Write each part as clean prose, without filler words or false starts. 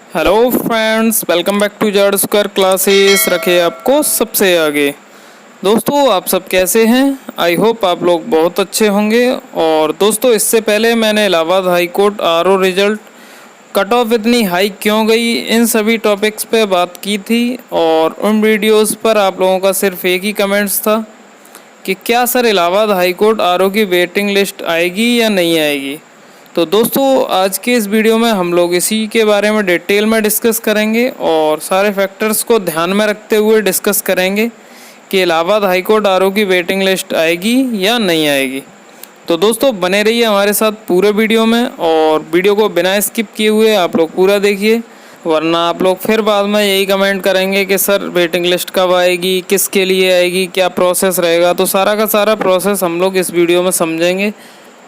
Hello friends, welcome back to जड़ square classes. रखे आपको सबसे आगे। दोस्तों, आप सब कैसे हैं? आई होप आप लोग बहुत अच्छे होंगे। और दोस्तों, इससे पहले मैंने Allahabad high court RO result, cut off इतनी हाई क्यों गई, इन सभी टॉपिक्स पे बात की थी। और उन वीडियोस पर आप लोगों का सिर्फ एक ही कमेंट्स था कि क्या sir Allahabad high court RO की वेटिंग लिस्ट आएगी या नहीं आएगी। तो दोस्तों, आज के इस वीडियो में हम लोग इसी के बारे में डिटेल में डिस्कस करेंगे और सारे फैक्टर्स को ध्यान में रखते हुए डिस्कस करेंगे कि इलाहाबाद हाई कोर्ट आरओ की वेटिंग लिस्ट आएगी या नहीं आएगी। तो दोस्तों, बने रहिए हमारे साथ पूरे वीडियो में और वीडियो को बिना स्किप किए हुए आप लोग पूरा देखिए, वरना आप लोग फिर बाद में यही कमेंट करेंगे कि सर वेटिंग लिस्ट कब आएगी, किसके लिए आएगी, क्या प्रोसेस रहेगा। तो सारा का सारा प्रोसेस हम लोग इस वीडियो में समझेंगे।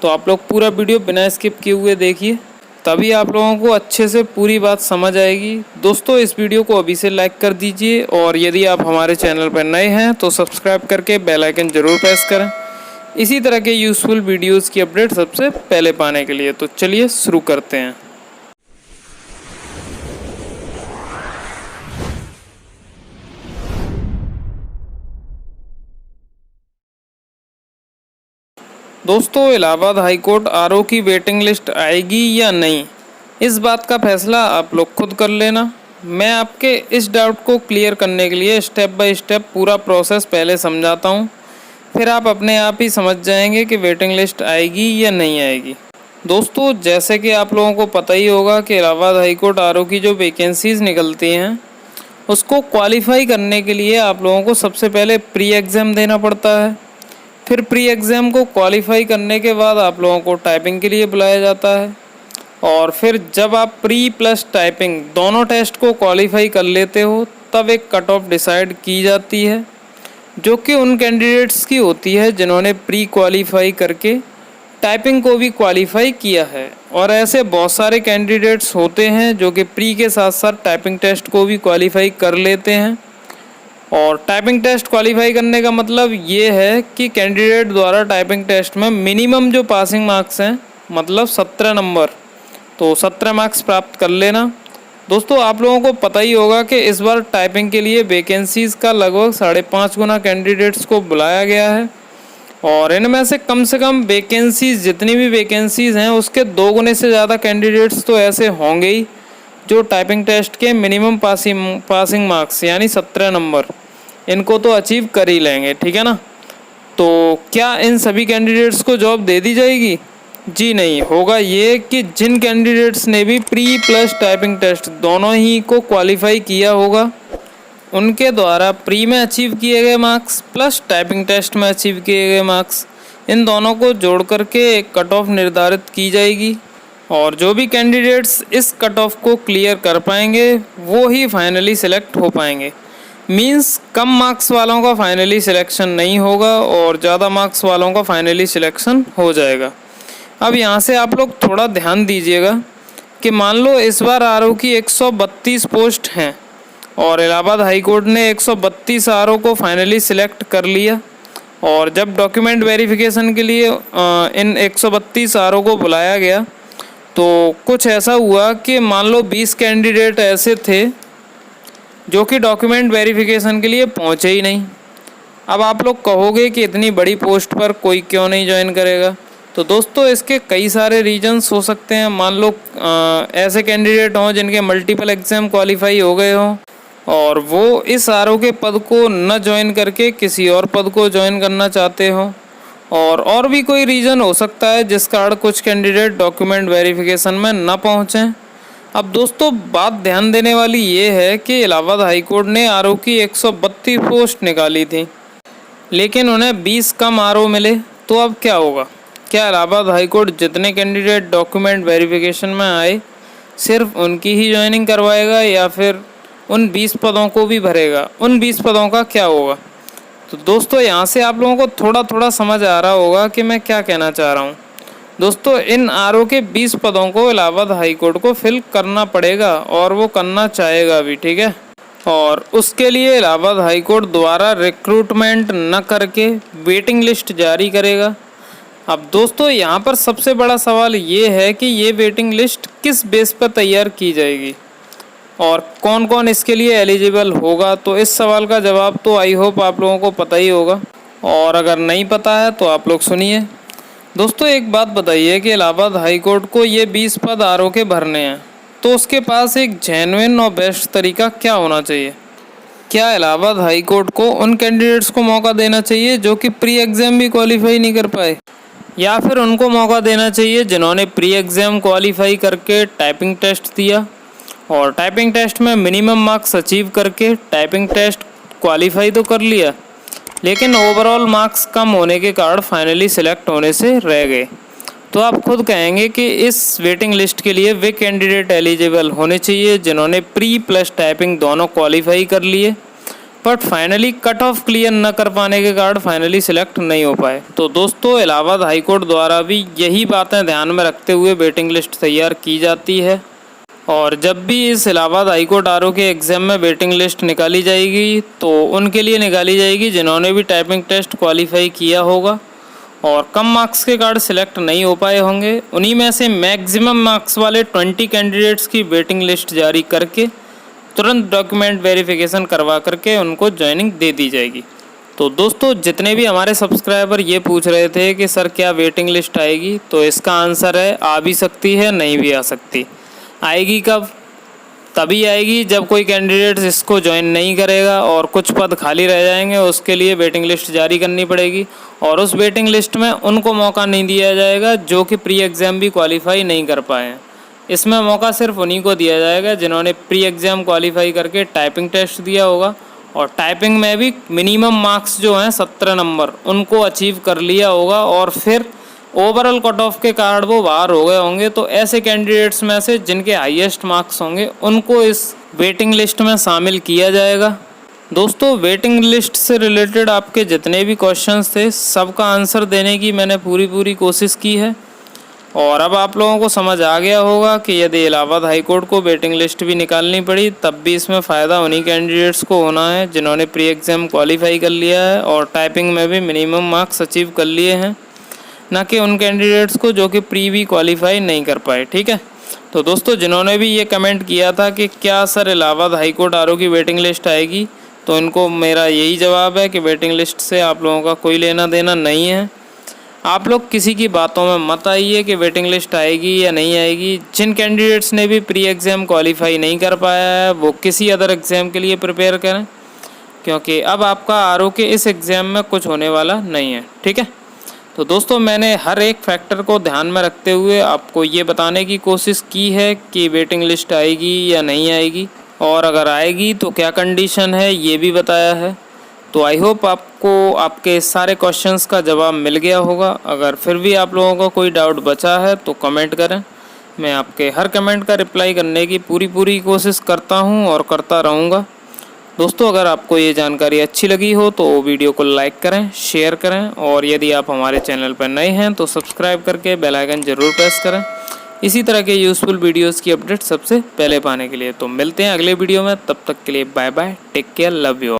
तो आप लोग पूरा वीडियो बिना स्किप किए हुए देखिए, तभी आप लोगों को अच्छे से पूरी बात समझ आएगी। दोस्तों, इस वीडियो को अभी से लाइक कर दीजिए और यदि आप हमारे चैनल पर नए हैं तो सब्सक्राइब करके बेल आइकन ज़रूर प्रेस करें, इसी तरह के यूज़फुल वीडियोज़ की अपडेट सबसे पहले पाने के लिए। तो चलिए शुरू करते हैं। दोस्तों, इलाहाबाद हाई कोर्ट आरओ की वेटिंग लिस्ट आएगी या नहीं, इस बात का फैसला आप लोग खुद कर लेना। मैं आपके इस डाउट को क्लियर करने के लिए स्टेप बाय स्टेप पूरा प्रोसेस पहले समझाता हूँ, फिर आप अपने आप ही समझ जाएंगे कि वेटिंग लिस्ट आएगी या नहीं आएगी। दोस्तों, जैसे कि आप लोगों को पता ही होगा कि इलाहाबाद हाई कोर्ट आरओ की जो वैकेंसीज़ निकलती हैं उसको क्वालिफाई करने के लिए आप लोगों को सबसे पहले प्री एग्ज़ाम देना पड़ता है। फिर प्री एग्ज़ाम को क्वालिफाई करने के बाद आप लोगों को टाइपिंग के लिए बुलाया जाता है। और फिर जब आप प्री प्लस टाइपिंग दोनों टेस्ट को क्वालिफाई कर लेते हो तब एक कट ऑफ डिसाइड की जाती है, जो कि उन कैंडिडेट्स की होती है जिन्होंने प्री क्वालिफाई करके टाइपिंग को भी क्वालिफाई किया है। और ऐसे बहुत सारे कैंडिडेट्स होते हैं जो कि प्री के साथ साथ टाइपिंग टेस्ट को भी क्वालिफाई कर लेते हैं। और टाइपिंग टेस्ट क्वालिफाई करने का मतलब ये है कि कैंडिडेट द्वारा टाइपिंग टेस्ट में मिनिमम जो पासिंग मार्क्स हैं, मतलब 17 नंबर, तो 17 मार्क्स प्राप्त कर लेना। दोस्तों, आप लोगों को पता ही होगा कि इस बार टाइपिंग के लिए वैकेंसीज़ का लगभग 5.5 गुना कैंडिडेट्स को बुलाया गया है। और इनमें से कम वैकेंसीज़, जितनी भी वैकेंसीज़ हैं उसके 2 गुने से ज़्यादा कैंडिडेट्स तो ऐसे होंगे ही जो टाइपिंग टेस्ट के मिनिमम पासिंग मार्क्स यानी 17 नंबर इनको तो अचीव कर ही लेंगे, ठीक है ना। तो क्या इन सभी कैंडिडेट्स को जॉब दे दी जाएगी? जी नहीं, होगा ये कि जिन कैंडिडेट्स ने भी प्री प्लस टाइपिंग टेस्ट दोनों ही को क्वालिफाई किया होगा, उनके द्वारा प्री में अचीव किए गए मार्क्स प्लस टाइपिंग टेस्ट में अचीव किए गए मार्क्स, इन दोनों को जोड़ करके एक कट ऑफ निर्धारित की जाएगी। और जो भी कैंडिडेट्स इस कट ऑफ को क्लियर कर पाएंगे वो ही फाइनली सिलेक्ट हो पाएंगे। मींस कम मार्क्स वालों का फाइनली सिलेक्शन नहीं होगा और ज़्यादा मार्क्स वालों का फाइनली सिलेक्शन हो जाएगा। अब यहाँ से आप लोग थोड़ा ध्यान दीजिएगा कि मान लो इस बार आरओ की 132 पोस्ट हैं और इलाहाबाद हाई कोर्ट ने 132 आरओ को फाइनली सिलेक्ट कर लिया। और जब डॉक्यूमेंट वेरिफिकेशन के लिए इन 132 आरओ को बुलाया गया तो कुछ ऐसा हुआ कि मान लो 20 कैंडिडेट ऐसे थे जो कि डॉक्यूमेंट वेरिफिकेशन के लिए पहुंचे ही नहीं। अब आप लोग कहोगे कि इतनी बड़ी पोस्ट पर कोई क्यों नहीं ज्वाइन करेगा। तो दोस्तों, इसके कई सारे रीजंस हो सकते हैं। मान लो ऐसे कैंडिडेट हों जिनके मल्टीपल एग्ज़ाम क्वालिफाई हो गए हों और वो इस आरओ के पद को न ज्वाइन करके किसी और पद को ज्वाइन करना चाहते हों। और भी कोई रीज़न हो सकता है जिस कारण कुछ कैंडिडेट डॉक्यूमेंट वेरिफिकेशन में न पहुँचें। अब दोस्तों, बात ध्यान देने वाली ये है कि इलाहाबाद हाई कोर्ट ने आरओ की 132 पोस्ट निकाली थी, लेकिन उन्हें 20 कम आरओ मिले। तो अब क्या होगा? क्या इलाहाबाद हाई कोर्ट जितने कैंडिडेट डॉक्यूमेंट वेरिफिकेशन में आए सिर्फ उनकी ही ज्वाइनिंग करवाएगा या फिर उन 20 पदों को भी भरेगा? उन 20 पदों का क्या होगा? तो दोस्तों, यहाँ से आप लोगों को थोड़ा थोड़ा समझ आ रहा होगा कि मैं क्या कहना चाह रहा हूँ। दोस्तों, इन आरओ के 20 पदों को इलाहाबाद हाई कोर्ट को फिल करना पड़ेगा और वो करना चाहेगा भी, ठीक है। और उसके लिए इलाहाबाद हाई कोर्ट द्वारा रिक्रूटमेंट न करके वेटिंग लिस्ट जारी करेगा। अब दोस्तों, यहाँ पर सबसे बड़ा सवाल ये है कि ये वेटिंग लिस्ट किस बेस पर तैयार की जाएगी। और कौन कौन इसके लिए एलिजिबल होगा, तो इस सवाल का जवाब तो आई होप आप लोगों को पता ही होगा, और अगर नहीं पता है तो आप लोग सुनिए। दोस्तों एक बात बताइए कि इलाहाबाद हाई कोर्ट को ये 20 पद आरओ के भरने हैं, तो उसके पास एक जेन्युइन और बेस्ट तरीका क्या होना चाहिए? क्या इलाहाबाद हाई कोर्ट को उन कैंडिडेट्स को मौका देना चाहिए जो कि प्री एग्ज़ाम भी क्वालिफाई नहीं कर पाए, या फिर उनको मौका देना चाहिए जिन्होंने प्री एग्ज़ाम क्वालिफाई करके टाइपिंग टेस्ट दिया और टाइपिंग टेस्ट में मिनिमम मार्क्स अचीव करके टाइपिंग टेस्ट क्वालिफाई तो कर लिया, लेकिन ओवरऑल मार्क्स कम होने के कारण फाइनली सिलेक्ट होने से रह गए? तो आप खुद कहेंगे कि इस वेटिंग लिस्ट के लिए वे कैंडिडेट एलिजिबल होने चाहिए जिन्होंने प्री प्लस टाइपिंग दोनों क्वालिफाई कर लिए, but finally cut off clear न कर पाने के कारण फाइनली सिलेक्ट नहीं हो पाए। तो दोस्तों इलाहाबाद हाई कोर्ट द्वारा भी यही बातें ध्यान में रखते हुए वेटिंग लिस्ट तैयार की जाती है, और जब भी इस इलाहाबाद हाई कोर्ट आरओ के एग्ज़ाम में वेटिंग लिस्ट निकाली जाएगी तो उनके लिए निकाली जाएगी जिन्होंने भी टाइपिंग टेस्ट क्वालिफाई किया होगा और कम मार्क्स के कारण सिलेक्ट नहीं हो पाए होंगे। उन्हीं में से मैक्सिमम मार्क्स वाले 20 कैंडिडेट्स की वेटिंग लिस्ट जारी करके तुरंत डॉक्यूमेंट वेरिफिकेशन करवा करके उनको ज्वाइनिंग दे दी जाएगी। तो दोस्तों जितने भी हमारे सब्सक्राइबर ये पूछ रहे थे कि सर क्या वेटिंग लिस्ट आएगी, तो इसका आंसर है आ भी सकती है, नहीं भी आ सकती। आएगी कब? तभी आएगी जब कोई कैंडिडेट इसको ज्वाइन नहीं करेगा और कुछ पद खाली रह जाएंगे, उसके लिए वेटिंग लिस्ट जारी करनी पड़ेगी और उस वेटिंग लिस्ट में उनको मौका नहीं दिया जाएगा जो कि प्री एग्ज़ाम भी क्वालिफाई नहीं कर पाए हैं। इसमें मौका सिर्फ उन्हीं को दिया जाएगा जिन्होंने प्री एग्ज़ाम क्वालिफाई करके टाइपिंग टेस्ट दिया होगा और टाइपिंग में भी मिनिमम मार्क्स जो हैं 17 नंबर उनको अचीव कर लिया होगा और फिर ओवरऑल कट ऑफ के कारण वो बाहर हो गए होंगे। तो ऐसे कैंडिडेट्स में से जिनके हाईएस्ट मार्क्स होंगे उनको इस वेटिंग लिस्ट में शामिल किया जाएगा। दोस्तों वेटिंग लिस्ट से रिलेटेड आपके जितने भी क्वेश्चंस थे सबका आंसर देने की मैंने पूरी कोशिश की है, और अब आप लोगों को समझ आ गया होगा कि यदि इलाहाबाद हाई कोर्ट को वेटिंग लिस्ट भी निकालनी पड़ी तब भी इसमें फ़ायदा उन्हीं कैंडिडेट्स को होना है जिन्होंने प्री एग्ज़ाम क्वालिफाई कर लिया है और टाइपिंग में भी मिनिमम मार्क्स अचीव कर लिए हैं, ना कि उन कैंडिडेट्स को जो कि प्री भी क्वालिफाई नहीं कर पाए। ठीक है, तो दोस्तों जिन्होंने भी ये कमेंट किया था कि क्या sir Allahabad high court RO की वेटिंग लिस्ट आएगी, तो इनको मेरा यही जवाब है कि वेटिंग लिस्ट से आप लोगों का कोई लेना देना नहीं है। आप लोग किसी की बातों में मत आइए कि वेटिंग लिस्ट आएगी या नहीं आएगी। जिन कैंडिडेट्स ने भी प्री एग्ज़ाम क्वालिफाई नहीं कर पाया है वो किसी अदर एग्ज़ाम के लिए प्रिपेयर करें, क्योंकि अब आपका आरओ के इस एग्ज़ाम में कुछ होने वाला नहीं है। ठीक है, तो दोस्तों मैंने हर एक फैक्टर को ध्यान में रखते हुए आपको ये बताने की कोशिश की है कि वेटिंग लिस्ट आएगी या नहीं आएगी, और अगर आएगी तो क्या कंडीशन है ये भी बताया है। तो आई होप आपको आपके सारे क्वेश्चंस का जवाब मिल गया होगा। अगर फिर भी आप लोगों को कोई डाउट बचा है तो कमेंट करें, मैं आपके हर कमेंट का रिप्लाई करने की पूरी कोशिश करता हूँ और करता रहूँगा। दोस्तों अगर आपको ये जानकारी अच्छी लगी हो तो वीडियो को लाइक करें, शेयर करें, और यदि आप हमारे चैनल पर नए हैं तो सब्सक्राइब करके बेल आइकन ज़रूर प्रेस करें इसी तरह के यूज़फुल वीडियोस की अपडेट सबसे पहले पाने के लिए। तो मिलते हैं अगले वीडियो में, तब तक के लिए bye bye, take care, love you.